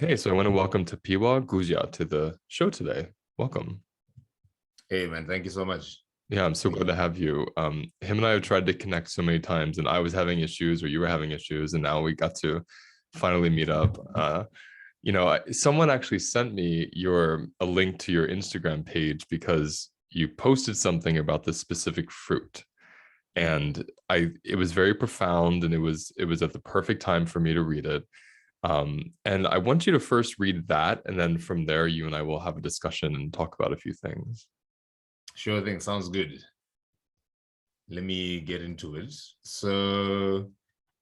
Okay, so I want to welcome Tapiwa Guzha to the show today. Welcome. Hey man, thank you so much. Yeah, I'm so glad to have you. Him and I have tried to connect so many times, and I was having issues, or you were having issues, and now we got to finally meet up. Someone actually sent me a link to your Instagram page because you posted something about this specific fruit, and it was very profound, and it was at the perfect time for me to read it. And I want you to first read that, and then from there, you and I will have a discussion and talk about a few things. Sure thing, sounds good. Let me get into it. So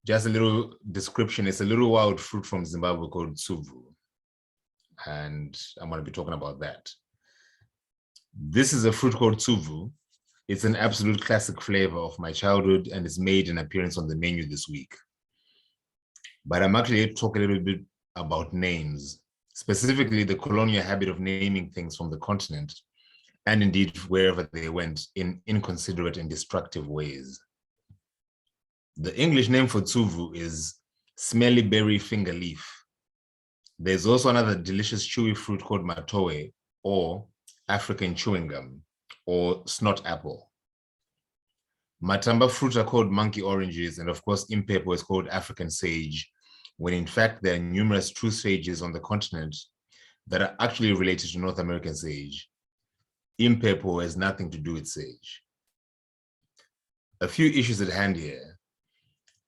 just a little description. It's a little wild fruit from Zimbabwe called tsuvu. And I'm going to be talking about that. This is a fruit called tsuvu. It's an absolute classic flavor of my childhood and it's made an appearance on the menu this week. But I'm actually here to talk a little bit about names, specifically the colonial habit of naming things from the continent and indeed wherever they went in inconsiderate and destructive ways. The English name for tsuvu is smelly berry finger leaf. There's also another delicious chewy fruit called matoe, or African chewing gum, or snot apple. Matamba fruit are called monkey oranges, and of course impepo is called African sage, when in fact there are numerous true sages on the continent that are actually related to North American sage. Impepo has nothing to do with sage. A few issues at hand here.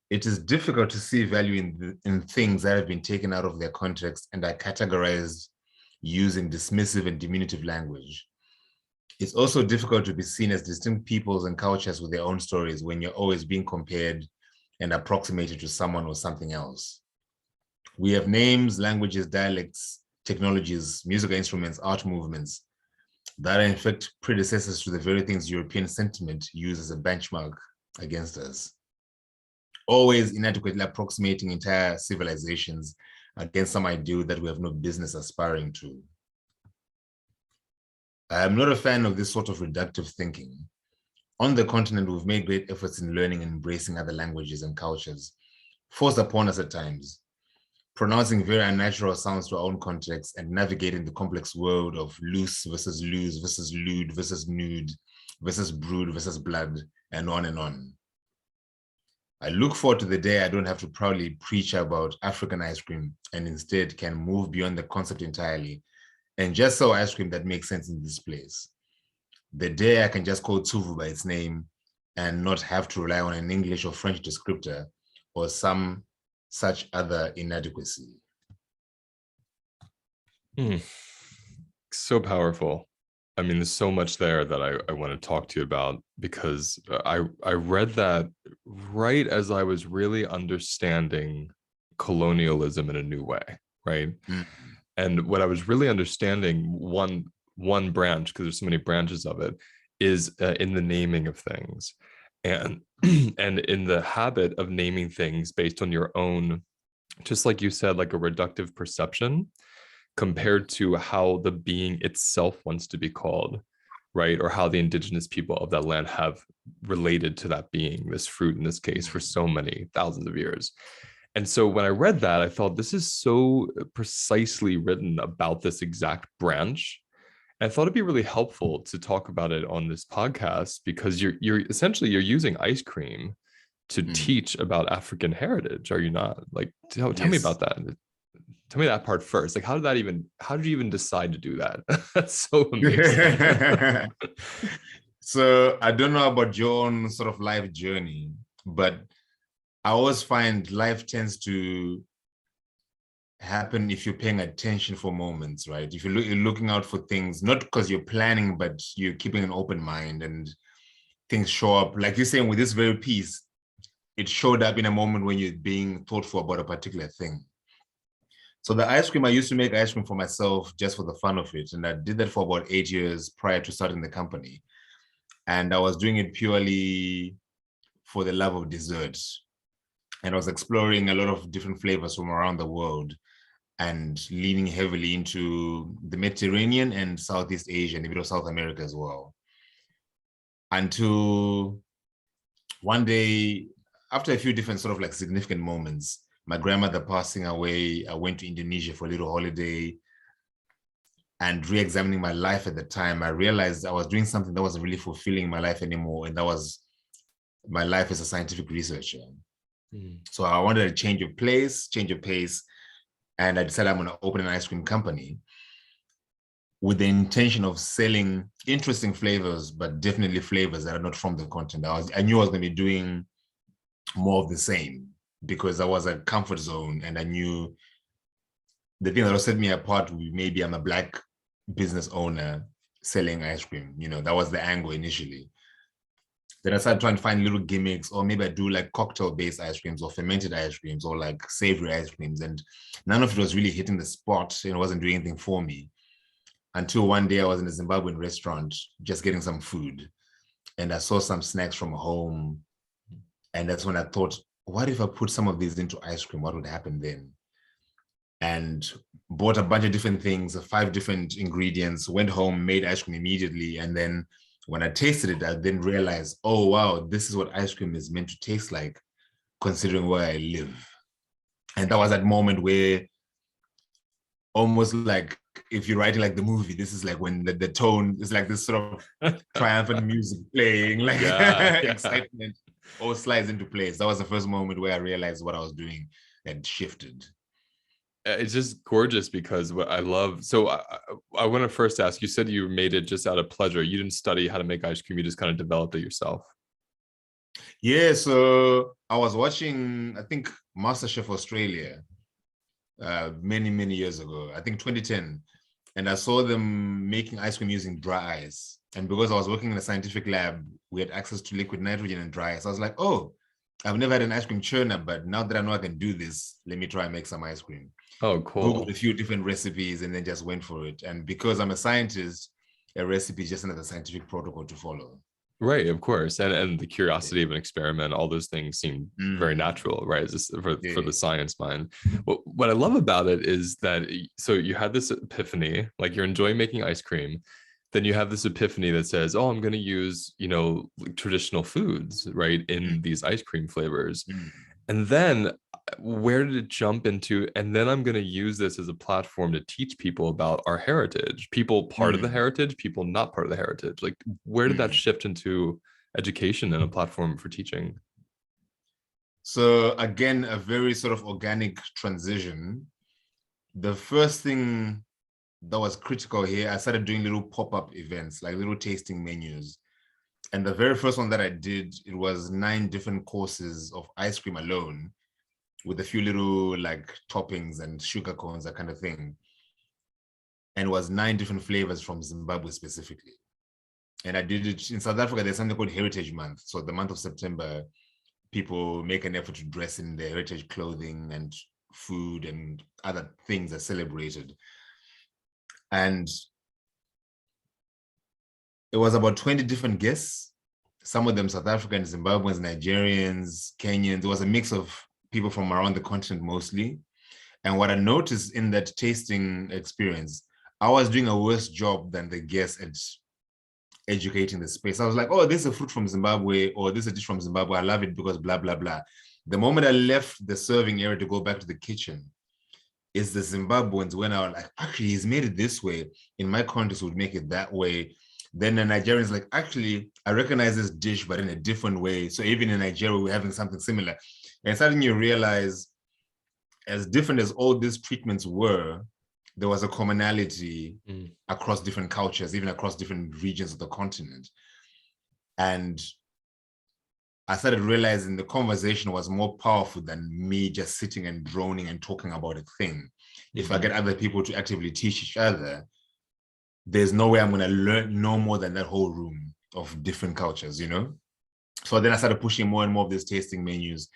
It is difficult to see value in things that have been taken out of their context and are categorized using dismissive and diminutive language. It's also difficult to be seen as distinct peoples and cultures with their own stories when you're always being compared and approximated to someone or something else. We have names, languages, dialects, technologies, musical instruments, art movements, that are in fact predecessors to the very things European sentiment uses as a benchmark against us. Always inadequately approximating entire civilizations against some ideal that we have no business aspiring to. I am not a fan of this sort of reductive thinking. On the continent, we've made great efforts in learning and embracing other languages and cultures, forced upon us at times, pronouncing very unnatural sounds to our own context and navigating the complex world of loose versus lewd versus nude versus brood versus blood, and on and on. I look forward to the day I don't have to proudly preach about African ice cream and instead can move beyond the concept entirely and just sell ice cream that makes sense in this place. The day I can just call tsuvu by its name and not have to rely on an English or French descriptor or some such other inadequacy. So powerful. I mean, there's so much there that I want to talk to you about because I read that right as I was really understanding colonialism in a new way, right? Mm-hmm. And what I was really understanding, one branch, because there's so many branches of it, is in the naming of things. And and in the habit of naming things based on your own, just like you said, like a reductive perception compared to how the being itself wants to be called, right? Or how the indigenous people of that land have related to that being, this fruit in this case, for so many thousands of years. And so when I read that, I thought this is so precisely written about this exact branch. I thought it'd be really helpful to talk about it on this podcast because you're essentially using IceCream to teach about African heritage, are you not? Like, tell me about that. Tell me that part first. Like, how did you even decide to do that? That's so amazing. So I don't know about your own sort of life journey, but I always find life tends to happen if you're paying attention for moments, right? If you're looking out for things, not because you're planning, but you're keeping an open mind and things show up. Like you're saying with this very piece, it showed up in a moment when you're being thoughtful about a particular thing. So the ice cream, I used to make ice cream for myself just for the fun of it. And I did that for about 8 years prior to starting the company. And I was doing it purely for the love of dessert. And I was exploring a lot of different flavors from around the world and leaning heavily into the Mediterranean and Southeast Asia and a bit of South America as well. Until one day, after a few different sort of like significant moments, my grandmother passing away, I went to Indonesia for a little holiday. And re-examining my life at the time, I realized I was doing something that wasn't really fulfilling my life anymore. And that was my life as a scientific researcher. So I wanted a change of place, change of pace. And I decided I'm going to open an ice cream company with the intention of selling interesting flavors, but definitely flavors that are not from the continent. I knew I was going to be doing more of the same because that was a comfort zone. And I knew the thing that will set me apart, maybe I'm a Black business owner selling ice cream. You know, that was the angle initially. Then I started trying to find little gimmicks, or maybe I do like cocktail-based ice creams or fermented ice creams or like savory ice creams. And none of it was really hitting the spot and it wasn't doing anything for me. Until one day I was in a Zimbabwean restaurant, just getting some food. And I saw some snacks from home. And that's when I thought, what if I put some of these into ice cream? What would happen then? And bought a bunch of different things, 5 different ingredients, went home, made ice cream immediately. And then when I tasted it, I then realized, oh, wow, this is what ice cream is meant to taste like, considering where I live. And that was that moment where almost like if you're writing like the movie, this is like when the tone is like this sort of triumphant music playing, like excitement all slides into place. That was the first moment where I realized what I was doing had shifted. It's just gorgeous because what I love. So I want to first ask, you said you made it just out of pleasure. You didn't study how to make ice cream. You just kind of developed it yourself. Yeah, so I was watching, I think, MasterChef Australia many years ago, I think 2010. And I saw them making ice cream using dry ice. And because I was working in a scientific lab, we had access to liquid nitrogen and dry ice. I was like, oh, I've never had an ice cream churner, but now that I know I can do this, let me try and make some ice cream. Oh, cool. Googled a few different recipes and then just went for it. And because I'm a scientist, a recipe is just another scientific protocol to follow. Right, of course. And the curiosity of an experiment, all those things seem very natural, right? Just for the science mind. What I love about it is that, so you had this epiphany, like you're enjoying making ice cream. Then you have this epiphany that says, oh, I'm going to use, traditional foods, right, in these ice cream flavors. And then where did it jump into? And then I'm going to use this as a platform to teach people about our heritage, people part of the heritage, people not part of the heritage. Like, where did that shift into education and a platform for teaching? So again, a very sort of organic transition. The first thing that was critical here, I started doing little pop-up events, like little tasting menus. And the very first one that I did, it was 9 different courses of ice cream alone, with a few little like toppings and sugar cones, that kind of thing. And it was 9 different flavors from Zimbabwe specifically. And I did it in South Africa. There's something called Heritage Month. So the month of September, people make an effort to dress in their heritage clothing, and food and other things are celebrated. And it was about 20 different guests, some of them South Africans, Zimbabweans, Nigerians, Kenyans. It was a mix of people from around the continent mostly. And what I noticed in that tasting experience, I was doing a worse job than the guests at educating the space. I was like, oh, this is a fruit from Zimbabwe, or this is a dish from Zimbabwe. I love it because blah, blah, blah. The moment I left the serving area to go back to the kitchen, is the Zimbabweans when I was like, actually, he's made it this way. In my context, would make it that way. Then the Nigerians like, actually, I recognize this dish, but in a different way. So even in Nigeria, we're having something similar. And suddenly you realize, as different as all these treatments were, there was a commonality across different cultures, even across different regions of the continent. And I started realizing the conversation was more powerful than me just sitting and droning and talking about a thing. If I get other people to actively teach each other, there's no way I'm going to learn no more than that whole room of different cultures, So then I started pushing more and more of these tasting menus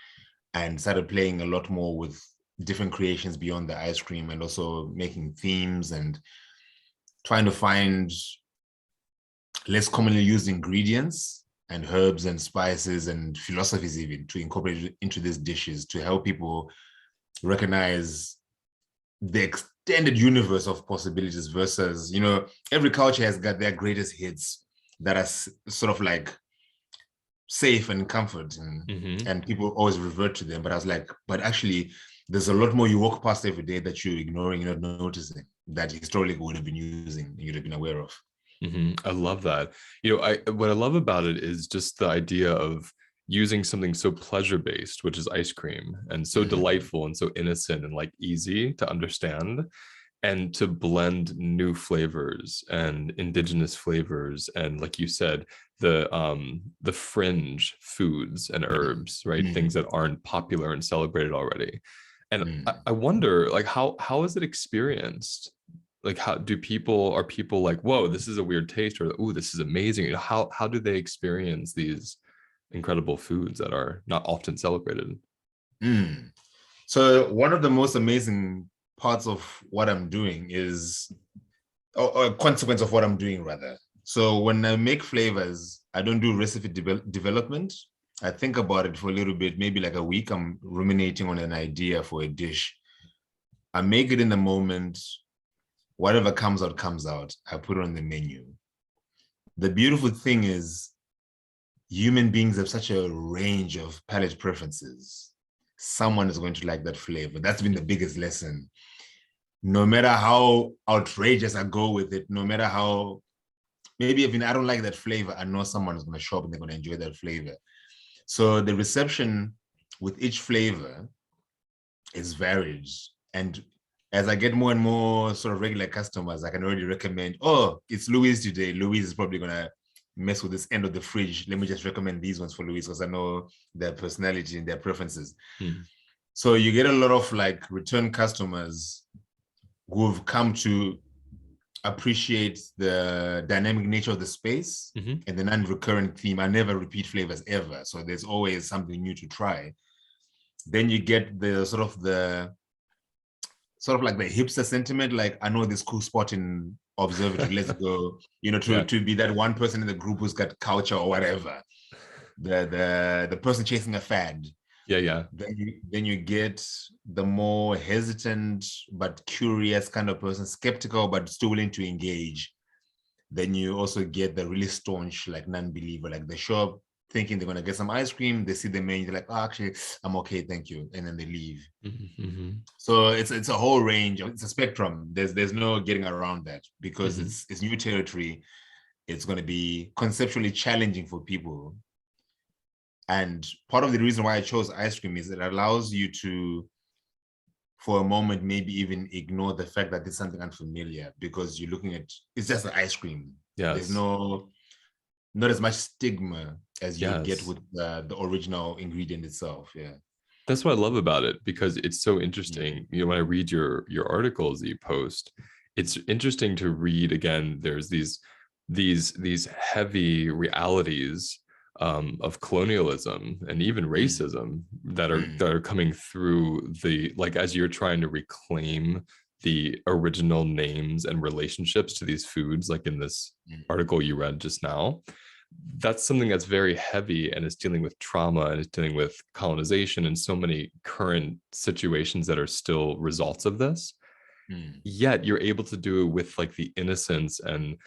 and started playing a lot more with different creations beyond the ice cream, and also making themes and trying to find less commonly used ingredients and herbs and spices and philosophies even to incorporate into these dishes to help people recognize the extended universe of possibilities versus, every culture has got their greatest hits that are sort of like safe and comfort, and people always revert to them. But I was like, but actually there's a lot more you walk past every day that you're ignoring, you're not noticing, that historically would have been using, you'd have been aware of. I love that. What I love about it is just the idea of using something so pleasure based, which is ice cream, and so delightful and so innocent and like easy to understand, and to blend new flavors and indigenous flavors, and like you said, the fringe foods and herbs, right? Things that aren't popular and celebrated already. And I wonder, like, how is it experienced? Like, are people like, whoa, this is a weird taste, or oh, this is amazing? How do they experience these incredible foods that are not often celebrated? So one of the most amazing parts of what I'm doing is, or a consequence of what I'm doing rather. So when I make flavors, I don't do recipe development. I think about it for a little bit, maybe like a week. I'm ruminating on an idea for a dish. I make it in the moment. Whatever comes out, comes out. I put it on the menu. The beautiful thing is human beings have such a range of palate preferences. Someone is going to like that flavor. That's been the biggest lesson. No matter how outrageous I go with it, no matter how, maybe even I don't like that flavor, I know someone is going to show up and they're going to enjoy that flavor. So the reception with each flavor is varied. And as I get more and more sort of regular customers, I can already recommend, oh, it's Louise today. Louise is probably going to mess with this end of the fridge. Let me just recommend these ones for Louise because I know their personality and their preferences. So you get a lot of like return customers who've come to appreciate the dynamic nature of the space and the non-recurrent theme. I never repeat flavors ever. So there's always something new to try. Then you get the sort of like the hipster sentiment, like I know this cool spot in observatory, let's go, to be that one person in the group who's got culture or whatever, the person chasing a fad. Then you get the more hesitant but curious kind of person, skeptical but still willing to engage. Then you also get the really staunch, like non-believer, like they show up thinking they're going to get some ice cream, they see the menu, they're like, oh, actually I'm okay, thank you, and then they leave. So it's a whole range, it's a spectrum. There's no getting around that because it's new territory. It's going to be conceptually challenging for people. And part of the reason why I chose ice cream is it allows you to, for a moment, maybe even ignore the fact that it's something unfamiliar because you're looking at, it's just the ice cream. There's not as much stigma as you get with the original ingredient itself. That's what I love about it, because it's so interesting. When I read your articles that you post, it's interesting to read. Again, there's these heavy realities of colonialism and even racism that are coming through like as you're trying to reclaim the original names and relationships to these foods, like in this article you read just now. That's something that's very heavy, and it's dealing with trauma, and it's dealing with colonization and so many current situations that are still results of this. Yet you're able to do it with like the innocence and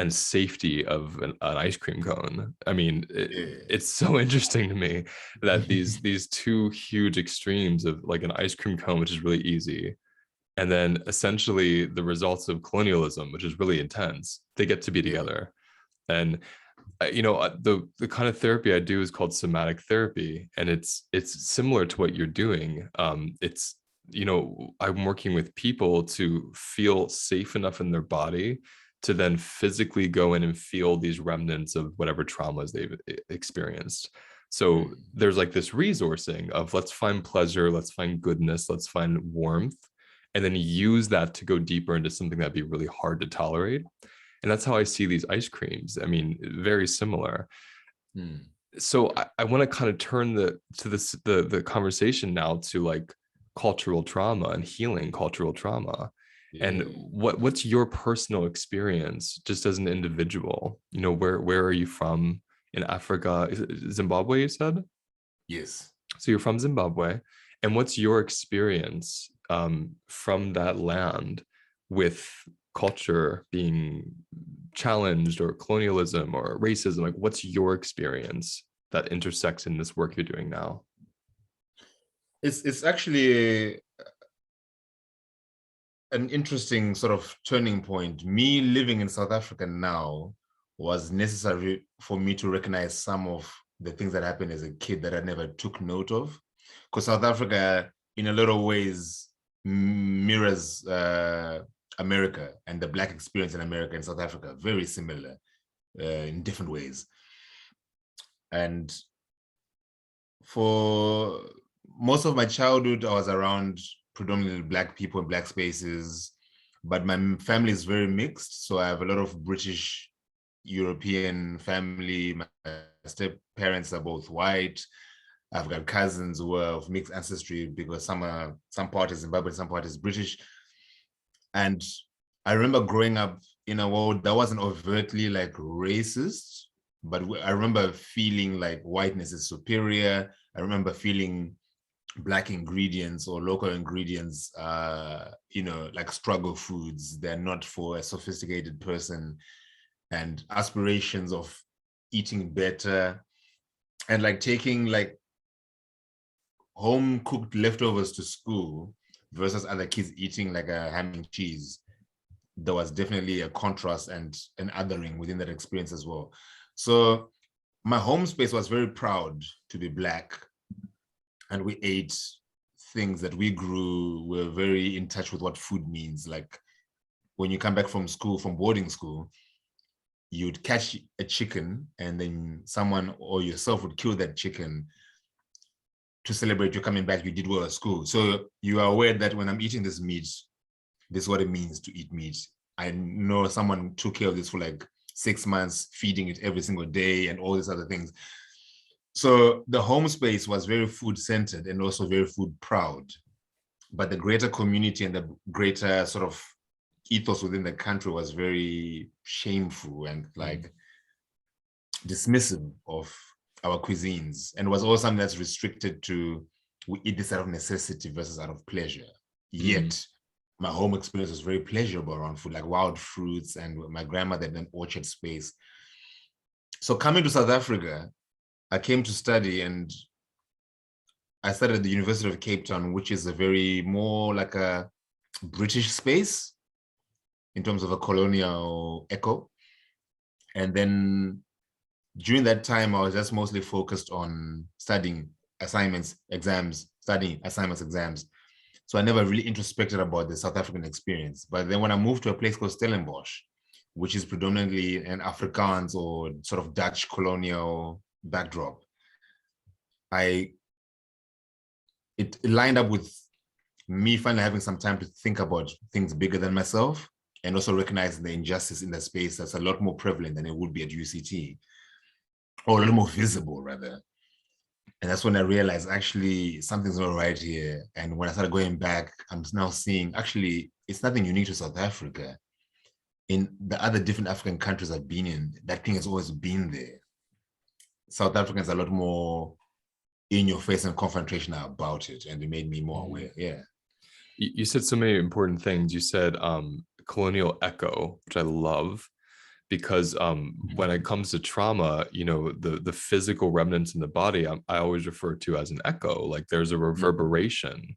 safety of an ice cream cone. I mean, it's so interesting to me that these two huge extremes of like an ice cream cone, which is really easy, and then essentially the results of colonialism, which is really intense, they get to be together. And the kind of therapy I do is called somatic therapy, and it's similar to what you're doing. It's I'm working with people to feel safe enough in their body to then physically go in and feel these remnants of whatever traumas they've experienced. So there's like this resourcing of, let's find pleasure, let's find goodness, let's find warmth, and then use that to go deeper into something that'd be really hard to tolerate. And that's how I see these ice creams. I mean, very similar. So I want to kind of turn the conversation now to like cultural trauma and healing cultural trauma. And what's your personal experience just as an individual? Where are you from in Africa? Is it Zimbabwe, you said? Yes. So you're from Zimbabwe. And what's your experience from that land with culture being challenged, or colonialism or racism? Like, what's your experience that intersects in this work you're doing now? It's actually an interesting sort of turning point. Me living in South Africa now was necessary for me to recognize some of the things that happened as a kid that I never took note of. Because South Africa, in a lot of ways, mirrors America and the Black experience in America and South Africa, very similar in different ways. And for most of my childhood, I was around predominantly Black people in Black spaces, but my family is very mixed. So I have a lot of British, European family. My step parents are both white. I've got cousins who are of mixed ancestry because some part is Zimbabwe, some part is British. And I remember growing up in a world that wasn't overtly like racist, but I remember feeling like whiteness is superior. I remember feeling Black ingredients or local ingredients, like struggle foods. They're not for a sophisticated person, and aspirations of eating better, and like taking like home cooked leftovers to school versus other kids eating like a ham and cheese. There was definitely a contrast and an othering within that experience as well. So my home space was very proud to be Black, and we ate things that we grew. We're very in touch with what food means. Like when you come back from school, from boarding school, you'd catch a chicken and then someone or yourself would kill that chicken to celebrate you coming back. You did well at school. So you are aware that when I'm eating this meat, this is what it means to eat meat. I know someone took care of this for like 6 months, feeding it every single day and all these other things. So the home space was very food centered and also very food proud. But the greater community and the greater sort of ethos within the country was very shameful and like dismissive of our cuisines, and was also something that's restricted to, we eat this out of necessity versus out of pleasure. Yet my home experience was very pleasurable around food, like wild fruits, and my grandmother had an orchard space. So coming to South Africa, I came to study, and I studied at the University of Cape Town, which is a very more like a British space in terms of a colonial echo. And then during that time, I was just mostly focused on studying assignments, exams, studying assignments, exams. So I never really introspected about the South African experience. But then when I moved to a place called Stellenbosch, which is predominantly an Afrikaans or sort of Dutch colonial backdrop, it lined up with me finally having some time to think about things bigger than myself, and also recognizing the injustice in the space that's a lot more prevalent than it would be at UCT, or a little more visible rather. And that's when I realized actually something's not right here. And when I started going back, I'm now seeing actually it's nothing unique to South Africa. In the other different African countries I've been in, that thing has always been there. South Africans are a lot more in your face and confrontational about it, and it made me more aware. Yeah. You said so many important things. You said colonial echo, which I love, because when it comes to trauma, the physical remnants in the body, I always refer to as an echo. Like there's a reverberation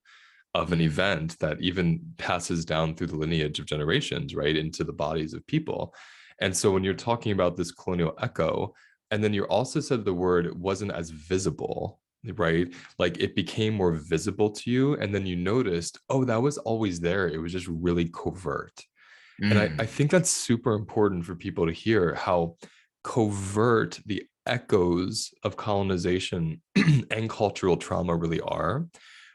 of an event that even passes down through the lineage of generations, right, into the bodies of people. And so when you're talking about this colonial echo, and then you also said the word wasn't as visible, right? Like it became more visible to you, and then you noticed, oh, that was always there. It was just really covert. And I think that's super important for people to hear how covert the echoes of colonization and cultural trauma really are,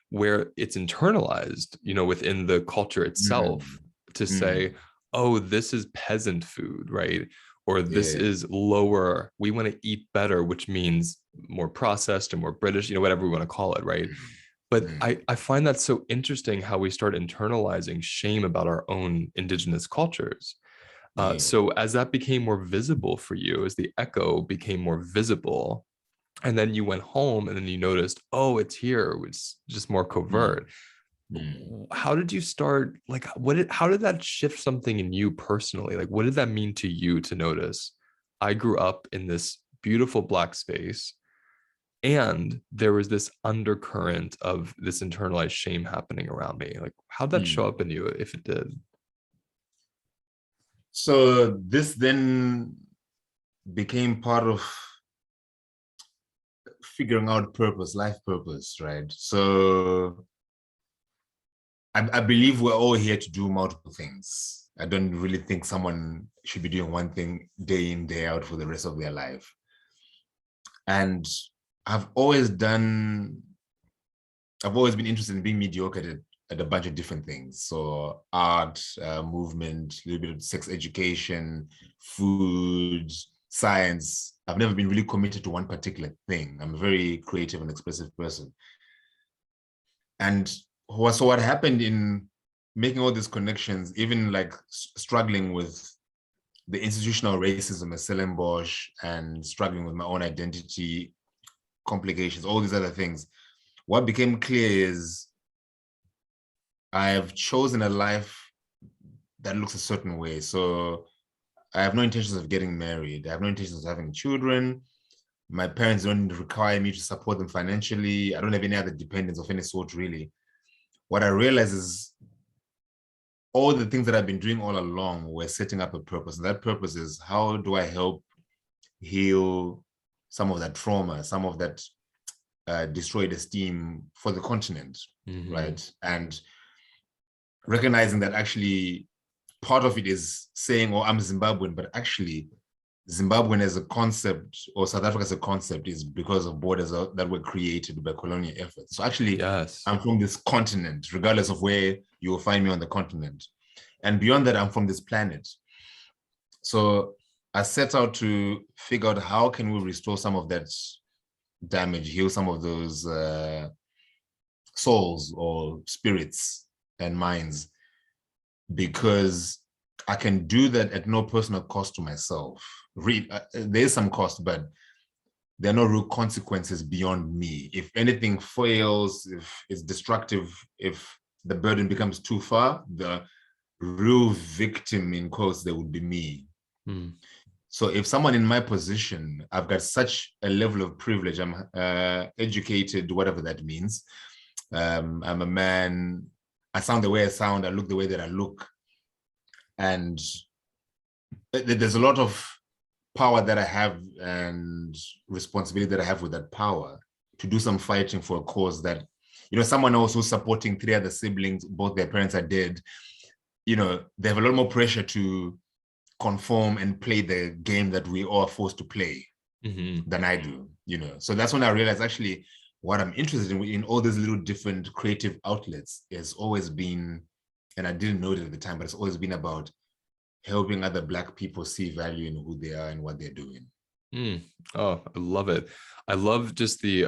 where it's internalized, within the culture itself, to say, oh, this is peasant food, right? Or this is lower, we want to eat better, which means more processed and more British, whatever we want to call it, right? But I find that so interesting how we start internalizing shame about our own indigenous cultures. So as that became more visible for you, as the echo became more visible, and then you went home and then you noticed, oh, it's here, it's just more covert. How did you start, like, how did that shift something in you personally? Like, what did that mean to you to notice, I grew up in this beautiful Black space, And there was this undercurrent of this internalized shame happening around me. Like, how'd that show Mm. up in you, if it did? So this then became part of figuring out purpose, life purpose, right? So I believe we're all here to do multiple things. I don't really think someone should be doing one thing day in, day out for the rest of their life. And I've always been interested in being mediocre at a bunch of different things. So art, movement, a little bit of sex education, food, science. I've never been really committed to one particular thing. I'm a very creative and expressive person. And so what happened in making all these connections, even like struggling with the institutional racism at Stellenbosch and struggling with my own identity, complications, all these other things, what became clear is I have chosen a life that looks a certain way. So I have no intentions of getting married. I have no intentions of having children. My parents don't require me to support them financially. I don't have any other dependents of any sort, really. What I realized is all the things that I've been doing all along were setting up a purpose. And that purpose is, how do I help heal some of that trauma, some of that destroyed esteem for the continent, right? And recognizing that actually part of it is saying, oh, I'm Zimbabwean, but actually Zimbabwean as a concept, or South Africa as a concept, is because of borders that were created by colonial efforts. So actually, Yes. I'm from this continent, regardless of where you will find me on the continent. And beyond that, I'm from this planet. So I set out to figure out how can we restore some of that damage, heal some of those souls or spirits and minds, because I can do that at no personal cost to myself. There's some cost, but there are no real consequences beyond me. If anything fails, if it's destructive, if the burden becomes too far, the real victim, in quotes, there would be me. So if someone in my position, I've got such a level of privilege, I'm educated, whatever that means. I'm a man, I sound the way I sound, I look the way that I look. And there's a lot of power that I have and responsibility that I have with that power to do some fighting for a cause that, someone else who's supporting 3 other siblings, both their parents are dead, they have a lot more pressure to conform and play the game that we all are forced to play than I do, So that's when I realized actually what I'm interested in all these little different creative outlets has always been, and I didn't know it at the time, but it's always been about helping other Black people see value in who they are and what they're doing. Oh, I love it. I love just the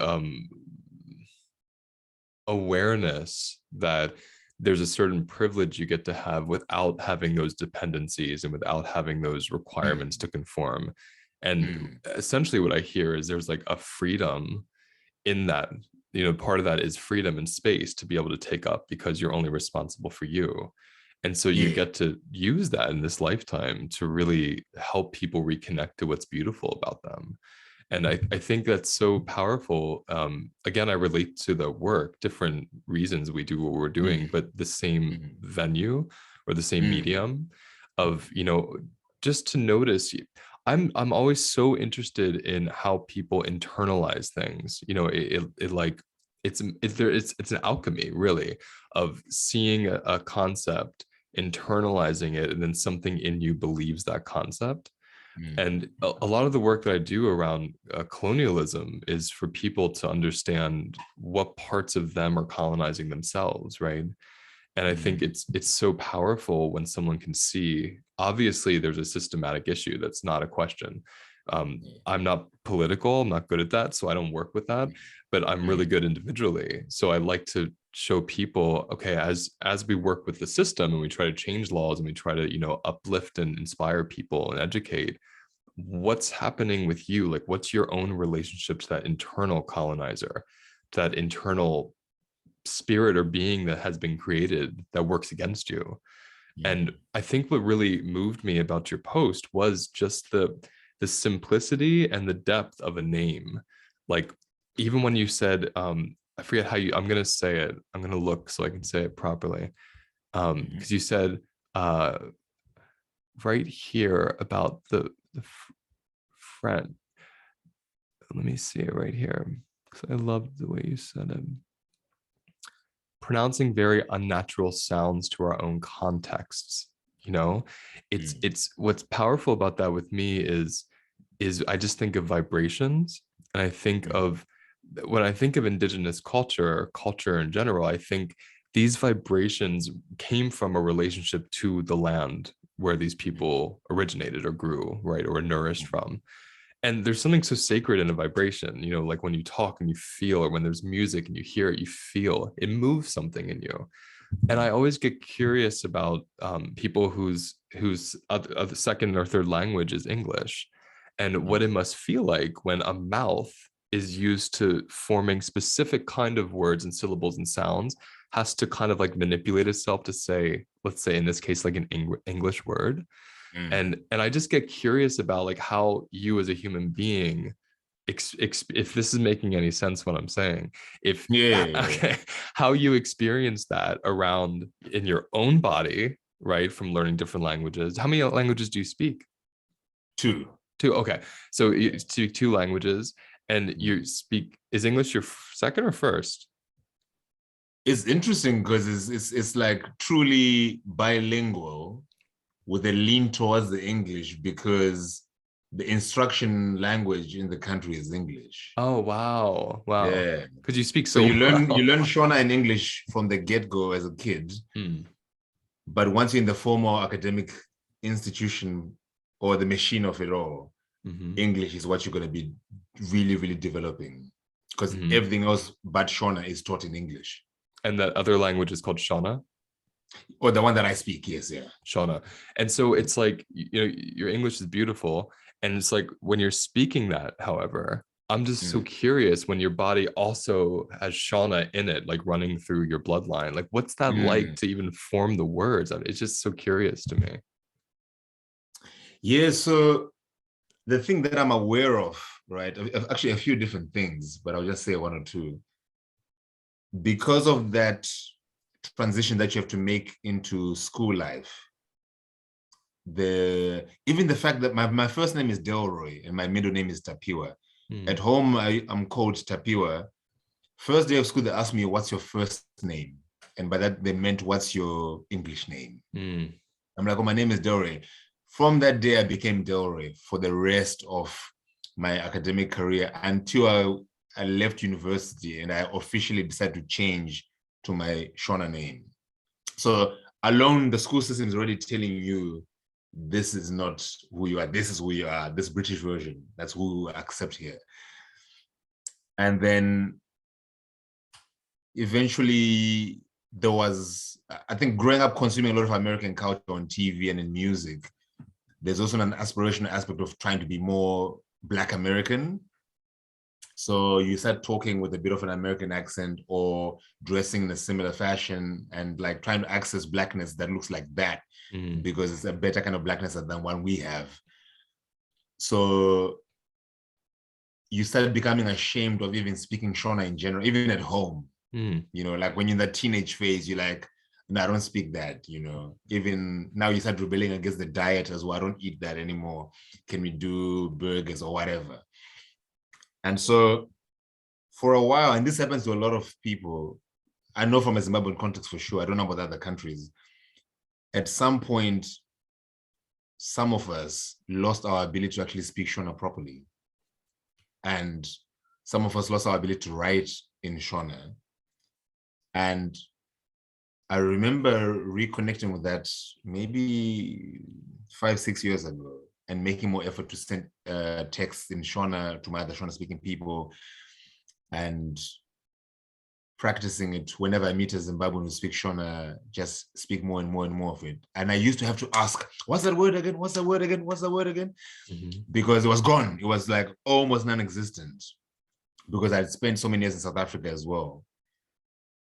awareness that there's a certain privilege you get to have without having those dependencies and without having those requirements to conform. And essentially what I hear is there's like a freedom in that, part of that is freedom and space to be able to take up because you're only responsible for you. And so you get to use that in this lifetime to really help people reconnect to what's beautiful about them. And I think that's so powerful. Again, I relate to the work, different reasons we do what we're doing, but the same venue or the same medium of, just to notice. I'm always so interested in how people internalize things. It's an alchemy, really, of seeing a concept, internalizing it, and then something in you believes that concept. And a lot of the work that I do around colonialism is for people to understand what parts of them are colonizing themselves, right? And I think it's so powerful when someone can see, obviously there's a systematic issue, that's not a question. I'm not political, I'm not good at that, so I don't work with that, but I'm really good individually. So I like to show people, okay, as we work with the system and we try to change laws and we try to, uplift and inspire people and educate, what's happening with you? Like, what's your own relationship to that internal colonizer, to that internal spirit or being that has been created that works against you? And I think what really moved me about your post was just the simplicity and the depth of a name. Like, even when you said, I forget how I'm gonna say it. I'm gonna look so I can say it properly. Mhm. Because you said uh right here about the friend. Let me see it right here. Because I loved the way you said it. Pronouncing very unnatural sounds to our own contexts. You know, Mm, it's what's powerful about that with me is I just think of vibrations, and I think mhm, of when I think of indigenous culture or culture in general, I think these vibrations came from a relationship to the land where these mhm, people originated or grew, right, or were nourished mhm, from. And there's something so sacred in a vibration, you know, like when you talk and you feel, or when there's music and you hear it, you feel it moves something in you. And I always get curious about people whose other second or third language is English, and what it mhm, must feel like when a mouth is used to forming specific kind of words and syllables and sounds, has to kind of like manipulate itself to say, let's say in this case, like an English word. mm. And I just get curious about like how you as a human being, if this is making any sense what I'm saying, if Yeah, okay, how you experience that around in your own body, right, from learning different languages. How many languages do you speak? two. Two. Okay, so you Yeah. speak two languages, and you Mm. speak, is English your second or first? It's interesting because it's like truly bilingual with a lean towards the English because the instruction language in the country is English. Oh wow, wow, Yeah. because you speak So so you well. learn Shona in English from the get-go as a kid, Hmm. but once you're in the formal academic institution or the machine of it all, Hmm. English is what you're going to be really, really developing because Hmm. everything else but Shona is taught in English. And that other language is called Shona. Or the one that I speak, yes, yeah. Shauna. And so it's like, you know, your English is beautiful. And it's like when you're speaking that, however, I'm just so Mm. curious when your body also has Shauna in it, like running through your bloodline. Like, what's that like Mm. to even form the words? It's just so curious to me. Yeah, so the thing that I'm aware of, right? Actually, a few different things, but I'll just say one or two. Because of that transition that you have to make into school life, even the fact that my first name is Delroy and my middle name is Tapiwa. At Mm, home, I'm called Tapiwa. First day of school, they asked me, "What's your first name?" And by that, they meant, "What's your English name?" mm, I'm like, "Oh, my name is Delroy." From that day, I became Delroy for the rest of my academic career until I left university and I officially decided to change to my Shona name. So alone, the school system is already telling you this is not who you are. This is who you are. This British version. That's who we accept here. And then eventually there was, I think growing up consuming a lot of American culture on TV and in music, there's also an aspirational aspect of trying to be more Black American. So you start talking with a bit of an American accent or dressing in a similar fashion and like trying to access Blackness that looks like that mm, because it's a better kind of Blackness than one we have. So you start becoming ashamed of even speaking Shona in general, even at home. mm, You know, like when you're in that teenage phase, you're like, no, I don't speak that, you know. Even now you start rebelling against the diet as well. I don't eat that anymore. Can we do burgers or whatever? And so for a while, and this happens to a lot of people, I know from a Zimbabwean context for sure, I don't know about other countries. At some point, some of us lost our ability to actually speak Shona properly. And some of us lost our ability to write in Shona. And I remember reconnecting with that maybe 5, 6 years ago and making more effort to send texts in Shona to my other Shona speaking people and practicing it whenever I meet a Zimbabwean who speaks Shona, just speak more and more and more of it. And I used to have to ask, what's that word again? What's that word again? What's that word again? mhm, Because it was gone. It was like almost non-existent because I'd spent so many years in South Africa as well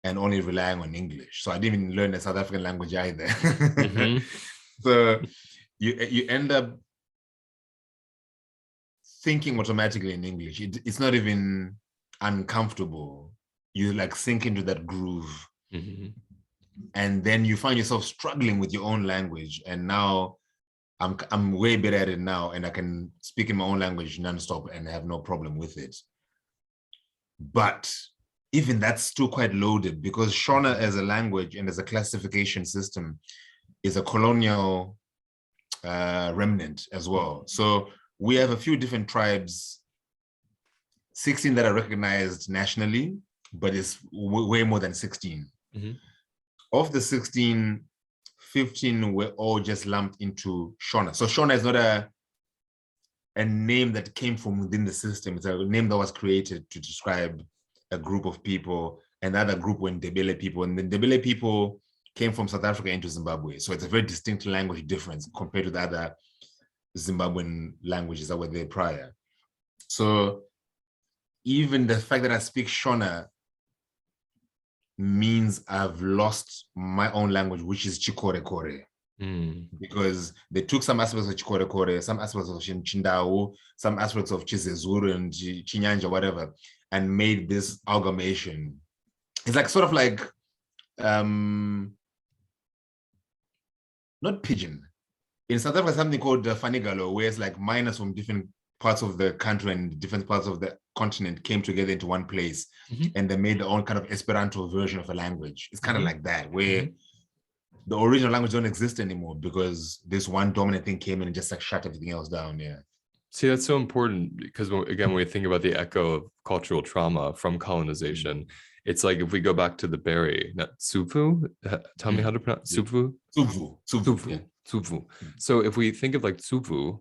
and only relying on English. So I didn't even learn the South African language either. mhm, So you end up thinking automatically in English. It's not even uncomfortable. You like sink into that groove. Mm-hmm. And then you find yourself struggling with your own language. And now I'm way better at it now, and I can speak in my own language nonstop and have no problem with it. But even that's still quite loaded, because Shona as a language and as a classification system is a colonial remnant as well. So we have a few different tribes, 16 that are recognized nationally, but it's way more than 16. Mm-hmm. Of the 16, 15 were all just lumped into Shona. So Shona is not a name that came from within the system. It's a name that was created to describe a group of people, and the other group were Ndebele people. And the Ndebele people came from South Africa into Zimbabwe. So it's a very distinct language difference compared to the other Zimbabwean languages that were there prior. So even the fact that I speak Shona means I've lost my own language, which is Chikore-kore. Because they took some aspects of Chikore-kore, some aspects of Chindau, some aspects of Chisezuru and Chinyanja, whatever, and made this amalgamation. It's like sort of like, not pidgin. In South Africa, something called Fanigalo, where it's like miners from different parts of the country and different parts of the continent came together into one place, and they made their own kind of Esperanto version of a language. It's kind of like that, where the original language don't exist anymore because this one dominant thing came in and just like shut everything else down. Yeah. See, that's so important, because again, when we think about the echo of cultural trauma from colonization, it's like if we go back to the berry, Tsufu, tell me how to pronounce Tsufu? Tsufu. So if we think of like Tsufu,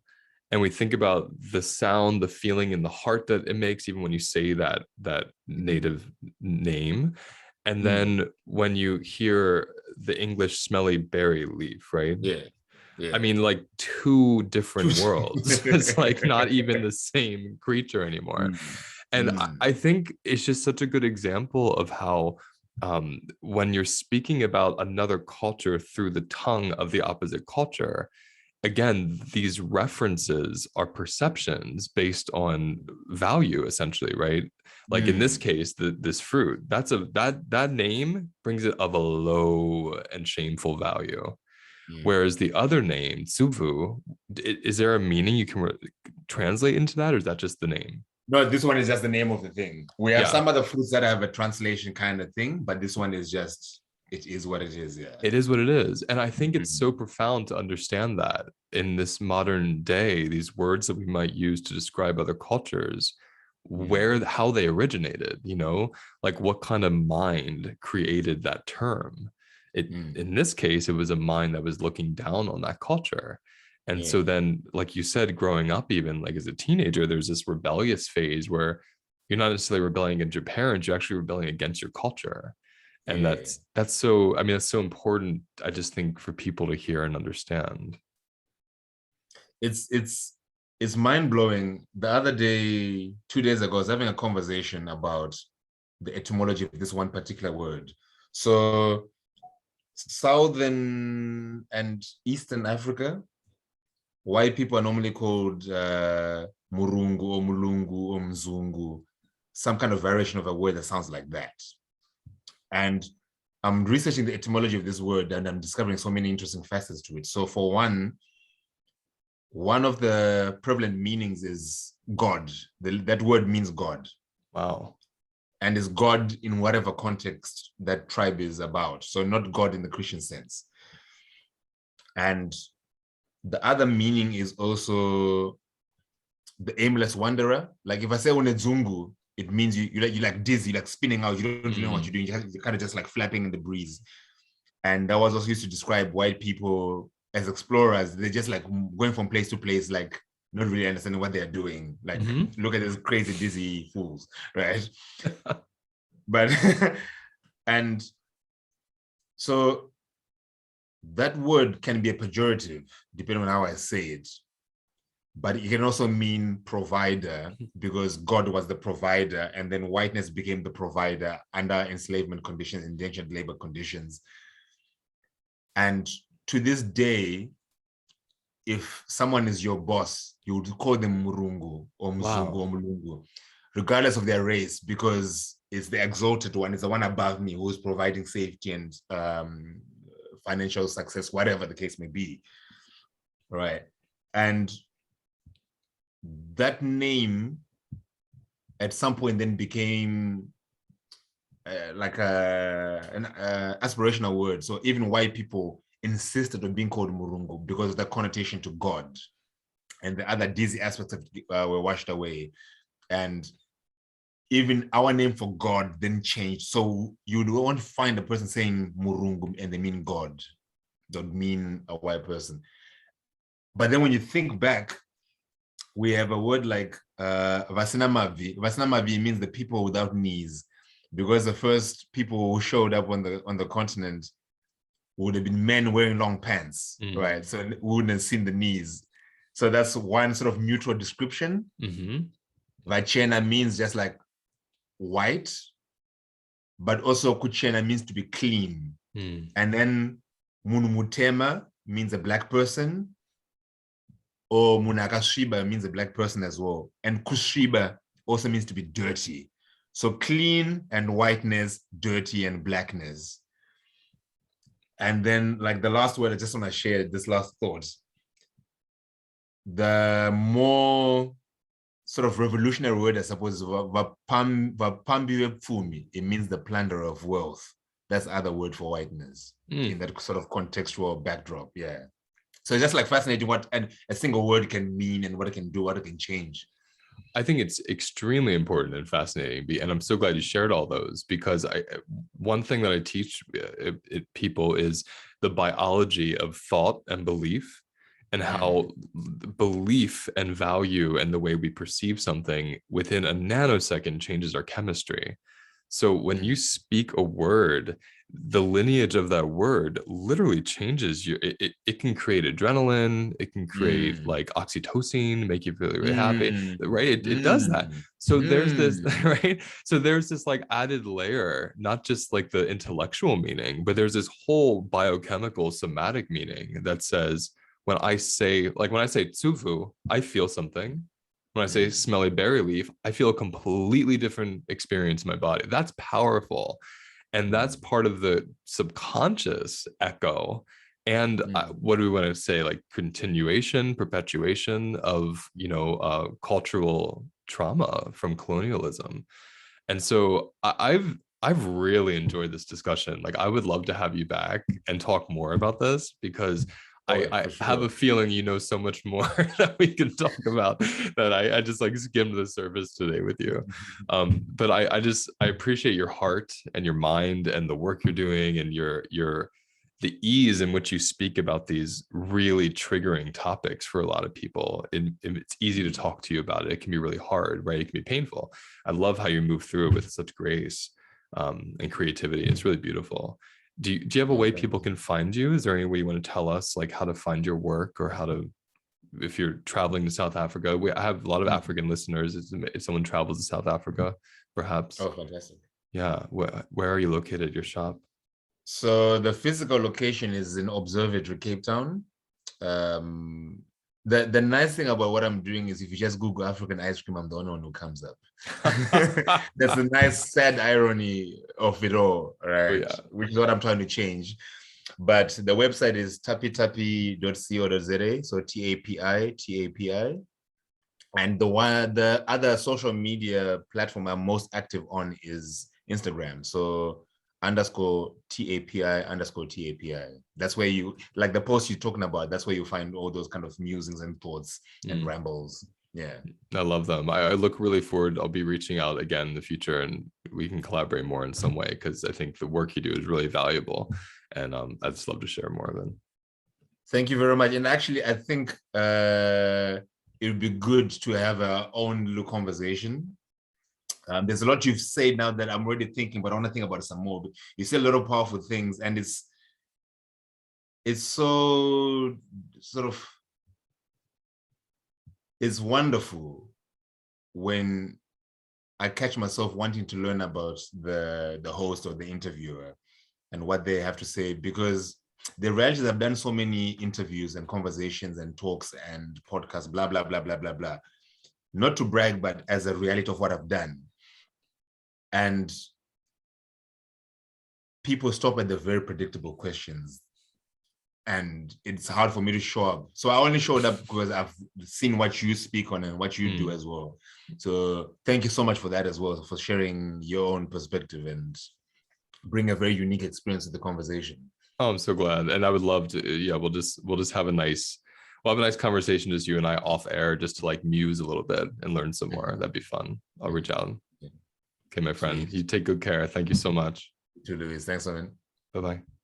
and we think about the sound, the feeling, and the heart that it makes, even when you say that native name, and then when you hear the English smelly berry leaf, right? Yeah. I mean, like two different worlds. It's like not even the same creature anymore. And I think it's just such a good example of how when you're speaking about another culture through the tongue of the opposite culture, again, these references are perceptions based on value, essentially, right? Like in this case, this fruit, that name brings it of a low and shameful value. Whereas the other name, Tsuvu, is there a meaning you can translate into that, or is that just the name? No, this one is just the name of the thing. We have some other fruits that have a translation kind of thing, but this one is just, it is what it is. Yeah. It is what it is. And I think it's so profound to understand that in this modern day, these words that we might use to describe other cultures, how they originated, like what kind of mind created that term. In this case, it was a mind that was looking down on that culture. And so then, like you said, growing up, even like as a teenager, there's this rebellious phase where you're not necessarily rebelling against your parents, you're actually rebelling against your culture. And that's so, I mean, that's so important, I just think, for people to hear and understand. It's mind-blowing. The other day, 2 days ago, I was having a conversation about the etymology of this one particular word. So Southern and Eastern Africa, white people are normally called Murungu or Mulungu or Mzungu, some kind of variation of a word that sounds like that. And I'm researching the etymology of this word, and I'm discovering so many interesting facets to it. So for one of the prevalent meanings is God. That word means God. Wow. And is God in whatever context that tribe is about. So not God in the Christian sense. And the other meaning is also the aimless wanderer. Like if I say Unedzungu, it means you like dizzy, like spinning out. You don't know what you're doing. You're kind of just like flapping in the breeze. And that was also used to describe white people as explorers. They're just like going from place to place, like not really understanding what they're doing. Like, look at these crazy, dizzy fools, right? But, and so that word can be a pejorative, depending on how I say it. But it can also mean provider, because God was the provider, and then whiteness became the provider under enslavement conditions, indentured labor conditions. And to this day, if someone is your boss, you would call them Murungu or Mzungu or Mulungu. regardless of their race, because it's the exalted one, it's the one above me who's providing safety and financial success, whatever the case may be, right? And that name at some point then became like an aspirational word. So even white people insisted on being called Murungu because of the connotation to God, and the other dizzy aspects of were washed away. And even our name for God then changed. So you won't find a person saying Murungu and they mean God, don't mean a white person. But then when you think back, we have a word like Vasinamavi. Vasinamavi means the people without knees, because the first people who showed up on the continent would have been men wearing long pants, right? So we wouldn't have seen the knees. So that's one sort of neutral description. Vachena means just like white, but also Kuchena means to be clean. And then Munumutema means a black person, or Munakashiba means a black person as well. And Kushiba also means to be dirty. So clean and whiteness, dirty and blackness. And then like the last word, I just want to share this last thought. The more sort of revolutionary word, I suppose, is Vapambiwe Pfumi. It means the plunder of wealth. That's the other word for whiteness in that sort of contextual backdrop. Yeah. So it's just like fascinating what a single word can mean and what it can do, what it can change. I think it's extremely important and fascinating, and I'm so glad you shared all those, because one thing that I teach people is the biology of thought and belief, and how belief and value and the way we perceive something within a nanosecond changes our chemistry. So when you speak a word, the lineage of that word literally changes you. It can create adrenaline, it can create like oxytocin, make you feel really happy, right? It does that. So there's this, right? So there's this like added layer, not just like the intellectual meaning, but there's this whole biochemical somatic meaning that says, when I say tsufu, I feel something. When I say smelly berry leaf, I feel a completely different experience in my body. That's powerful. And that's part of the subconscious echo. And what do we want to say? Like continuation, perpetuation of, cultural trauma from colonialism. And so I've really enjoyed this discussion. Like I would love to have you back and talk more about this, because I have a feeling you know so much more that we can talk about, that I just like skimmed the surface today with you. But I appreciate your heart and your mind and the work you're doing, and the ease in which you speak about these really triggering topics for a lot of people. It's easy to talk to you about it. It can be really hard, right? It can be painful. I love how you move through it with such grace and creativity. It's really beautiful. Do you have a way people can find you? Is there any way you want to tell us, like how to find your work, or how to, if you're traveling to South Africa? I have a lot of African listeners. If someone travels to South Africa, perhaps. Oh, fantastic. Yeah. Where are you located, your shop? So the physical location is in Observatory, Cape Town. The nice thing about what I'm doing is if you just Google African ice cream, I'm the only one who comes up. That's a nice, sad irony of it all, right? Oh, yeah. Which is what I'm trying to change. But the website is tapitapi.co.za, so TAPI. And the other social media platform I'm most active on is Instagram. So _TAPI_TAPI. That's where you, like the post you're talking about, that's where you find all those kind of musings and thoughts and rambles. Yeah. I love them. I look really forward. I'll be reaching out again in the future, and we can collaborate more in some way, because I think the work you do is really valuable, and I'd just love to share more of it. Thank you very much. And actually, I think it would be good to have our own little conversation. There's a lot you've said now that I'm already thinking, but I want to think about it some more. But you say a lot of powerful things, and it's so sort of, it's wonderful when I catch myself wanting to learn about the host or the interviewer and what they have to say, because the reality is I've done so many interviews and conversations and talks and podcasts, blah, blah, blah, blah, blah, blah. not to brag, but as a reality of what I've done. And people stop at the very predictable questions. And it's hard for me to show up. So I only showed up because I've seen what you speak on and what you do as well. So thank you so much for that as well, for sharing your own perspective and bring a very unique experience to the conversation. Oh, I'm so glad. And I would love to, yeah, we'll just have a nice conversation, just you and I off air, just to like muse a little bit and learn some more. That'd be fun. I'll reach out. Okay, my friend, you take good care. Thank you so much. To Louis. Thanks, man. Bye-bye.